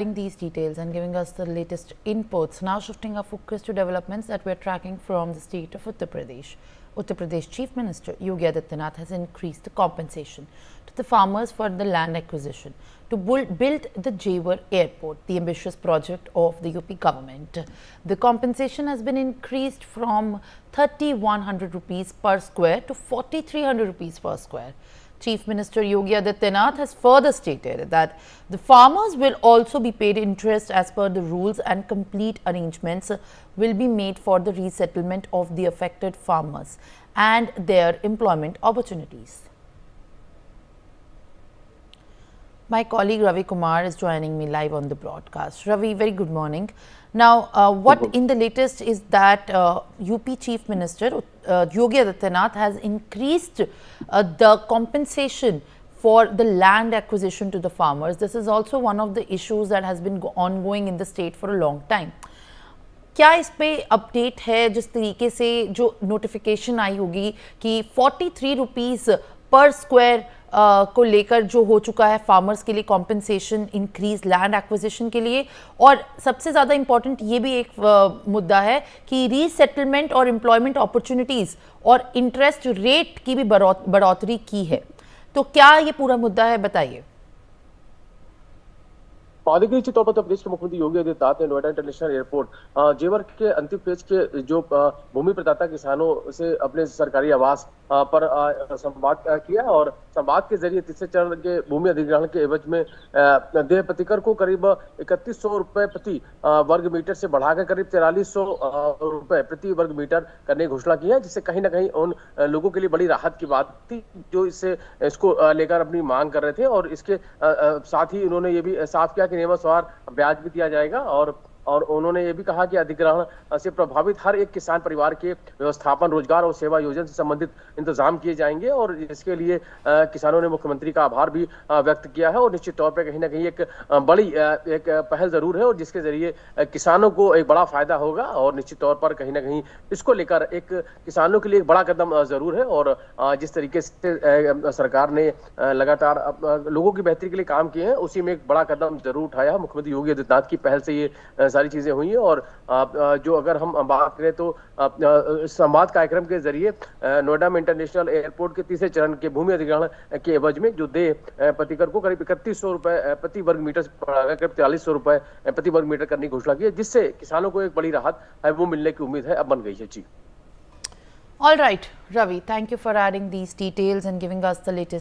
These details and giving us the latest inputs. Now shifting our focus to developments that we're tracking from the state of Uttar Pradesh. Uttar Pradesh Chief Minister Yogi Adityanath has increased the compensation to the farmers for the land acquisition to build the Jewar Airport, the ambitious project of the UP government. The compensation has been increased from 3,100 rupees per square to 4,300 rupees per square. Chief Minister Yogi Adityanath has further stated that the farmers will also be paid interest as per the rules and complete arrangements will be made for the resettlement of the affected farmers and their employment opportunities. My colleague Ravi Kumar is joining me live on the broadcast. Ravi, very good morning. Now, what in the latest is that UP Chief Minister Yogi Adityanath has increased the compensation for the land acquisition to the farmers. This is also one of the issues that has been ongoing in the state for a long time. क्या इस पे update है जिस तरीके से जो notification आई होगी कि 43 रुपीज़ पर स्क्वायर को लेकर जो हो चुका है फार्मर्स के लिए कॉम्पेंसेशन इंक्रीज लैंड एक्विजिशन के लिए, और सबसे ज़्यादा इम्पॉर्टेंट ये भी एक मुद्दा है कि रीसेटलमेंट और एम्प्लॉयमेंट अपॉर्चुनिटीज़ और इंटरेस्ट रेट की भी बढ़ोतरी की है, तो क्या ये पूरा मुद्दा है, बताइए। अधिकृत तौर पर उत्तर प्रदेश के मुख्यमंत्री योगी आदित्यनाथ ने नोएडा इंटरनेशनल एयरपोर्ट जेवर के अंतिम फेज के जो भूमि प्रदाता किसानों से अपने सरकारी आवास पर संवाद किया और संवाद के जरिए तीसरे चरण के भूमि अधिग्रहण के एवज में देह प्रतिकर को करीब 3100 रुपए प्रति वर्ग मीटर से बढ़ाकर करीब 4300 रुपए प्रति वर्ग मीटर करने की घोषणा की है, जिससे कहीं ना कहीं उन लोगों के लिए बड़ी राहत की बात थी जो इसको लेकर अपनी मांग कर रहे थे। और इसके साथ ही उन्होंने ये भी साफ किया कि नियमानुसार ब्याज भी दिया जाएगा और उन्होंने ये भी कहा कि अधिग्रहण से प्रभावित हर एक किसान परिवार के व्यवस्थापन, रोजगार और सेवा योजना से संबंधित इंतजाम किए जाएंगे और इसके लिए किसानों ने मुख्यमंत्री का आभार भी व्यक्त किया है। और निश्चित तौर पर कहीं ना कहीं एक बड़ी एक पहल जरूर है और जिसके जरिए किसानों को एक बड़ा फायदा होगा और निश्चित तौर पर कहीं ना कहीं इसको लेकर एक किसानों के लिए एक बड़ा कदम जरूर है। और जिस तरीके से सरकार ने लगातार लोगों की बेहतरी के लिए काम किए हैं, उसी में एक बड़ा कदम जरूर उठाया। मुख्यमंत्री योगी आदित्यनाथ की पहल से ये सारी चीजें हुई हैं। और जो अगर हम बात करें तो संवाद कार्यक्रम के जरिए नोएडा में इंटरनेशनल एयरपोर्ट के तीसरे चरण के भूमि अधिग्रहण के एवज में जो देह प्रतिकर को करीब 3100 रुपए प्रति वर्ग मीटर से बढ़ाकर करीब 4300 रुपए प्रति वर्ग मीटर करने की घोषणा की है, जिससे किसानों को एक बड़ी राहत है वो मिलने की उम्मीद है अब बन गई है। जी, All right, Ravi, thank you for adding these details and giving us the latest